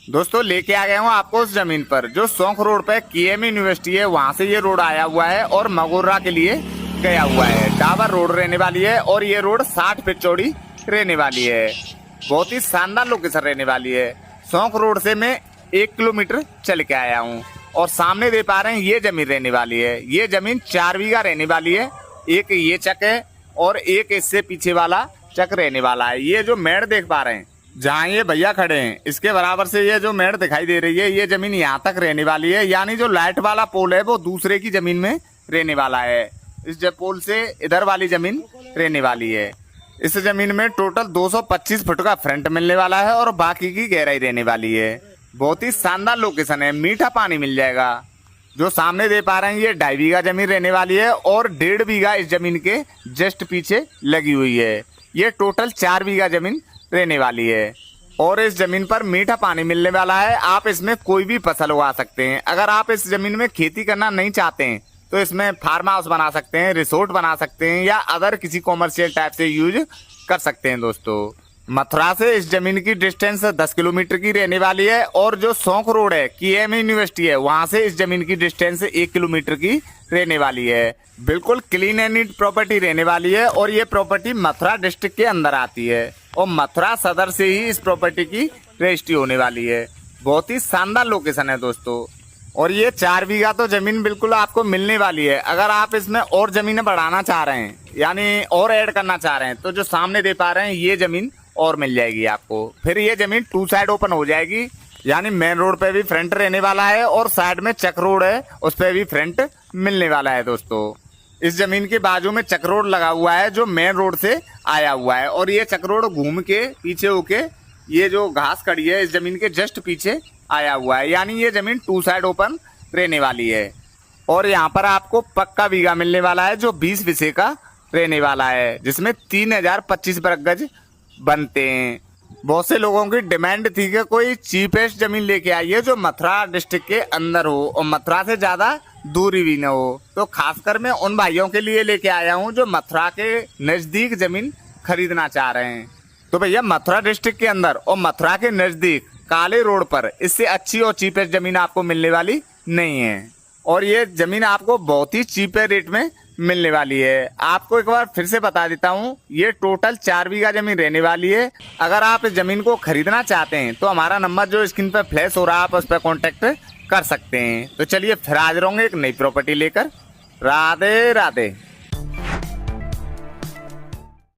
दोस्तों लेके आ गया हूँ आपको उस जमीन पर जो शौक रोड पे केएम यूनिवर्सिटी है, वहां से ये रोड आया हुआ है और मगोर्रा के लिए गया हुआ है। डाबर रोड रहने वाली है और ये रोड 60 फीट चौड़ी रहने वाली है। बहुत ही शानदार लोकेशन रहने वाली है। शौक रोड से मैं 1 किलोमीटर चल के आया हूँ और सामने दे पा रहे हैं ये जमीन रहने वाली है। ये जमीन 4 बीघा रहने वाली है। एक ये चक है और एक इससे पीछे वाला चक रहने वाला है। ये जो मेड़ देख पा रहे हैं जहाँ ये भैया खड़े हैं, इसके बराबर से ये जो मेड़ दिखाई दे रही है, ये जमीन यहाँ तक रहने वाली है। यानी जो लाइट वाला पोल है वो दूसरे की जमीन में रहने वाला है। इस पोल से इधर वाली जमीन रहने वाली है। इस जमीन में टोटल 225 फुट का फ्रंट मिलने वाला है और बाकी की गहराई रहने वाली है। बहुत ही शानदार लोकेशन है, मीठा पानी मिल जाएगा। जो सामने दे पा रहे हैं ये 2.5 बीघा जमीन रहने वाली है और 1.5 बीघा इस जमीन के जस्ट पीछे लगी हुई है। ये टोटल 4 बीघा जमीन रहने वाली है और इस जमीन पर मीठा पानी मिलने वाला है। आप इसमें कोई भी फसल उगा सकते हैं। अगर आप इस जमीन में खेती करना नहीं चाहते हैं तो इसमें फार्म हाउस बना सकते हैं, रिसोर्ट बना सकते हैं या अदर किसी कॉमर्शियल टाइप से यूज कर सकते हैं। दोस्तों मथुरा से इस जमीन की डिस्टेंस 10 किलोमीटर की रहने वाली है और जो शौक रोड है केएम यूनिवर्सिटी है, वहां से इस जमीन की डिस्टेंस 1 किलोमीटर की रहने वाली है। बिल्कुल क्लीन एंड नीट प्रॉपर्टी रहने वाली है और ये प्रॉपर्टी मथुरा डिस्ट्रिक्ट के अंदर आती है और मथुरा सदर से ही इस प्रॉपर्टी की रजिस्ट्री होने वाली है। बहुत ही शानदार लोकेशन है दोस्तों और ये 4 बीघा तो जमीन बिल्कुल आपको मिलने वाली है। अगर आप इसमें और जमीनें बढ़ाना चाह रहे हैं यानी और ऐड करना चाह रहे हैं तो जो सामने दे पा रहे हैं ये जमीन और मिल जाएगी आपको। फिर ये जमीन 2 साइड ओपन हो जाएगी, यानी मेन रोड पे भी फ्रंट रहने वाला है और साइड में चक रोड है उस पे भी फ्रंट मिलने वाला है। दोस्तों इस जमीन के बाजू में चक रोड लगा हुआ है जो मेन रोड से आया हुआ है और ये चक रोड घूम के पीछे होके ये जो घास खड़ी है इस जमीन के जस्ट पीछे आया हुआ है। यानी ये जमीन 2 साइड ओपन रहने वाली है और यहाँ पर आपको पक्का बीघा मिलने वाला है जो 20 विषय का रहने वाला है, जिसमें 3025 वर्ग गज बनते हैं। बहुत से लोगों की डिमांड थी कि कोई चीपेस्ट जमीन लेके आइए जो मथुरा डिस्ट्रिक्ट के अंदर हो और मथुरा से ज्यादा दूरी भी न हो। तो खासकर मैं उन भाइयों के लिए लेके आया हूँ जो मथुरा के नजदीक जमीन खरीदना चाह रहे हैं। तो भैया मथुरा डिस्ट्रिक्ट के अंदर और मथुरा के नजदीक काले रोड पर इससे अच्छी और चीपेस्ट जमीन आपको मिलने वाली नहीं है और ये जमीन आपको बहुत ही चीपे रेट में मिलने वाली है। आपको एक बार फिर से बता देता हूँ, ये टोटल 4 बीघा जमीन रहने वाली है। अगर आप इस जमीन को खरीदना चाहते हैं तो हमारा नंबर जो स्क्रीन पर फ्लैश हो रहा है आप उस पर कॉन्टेक्ट कर सकते हैं। तो चलिए फिर हाजिर होंगे एक नई प्रॉपर्टी लेकर। राधे राधे।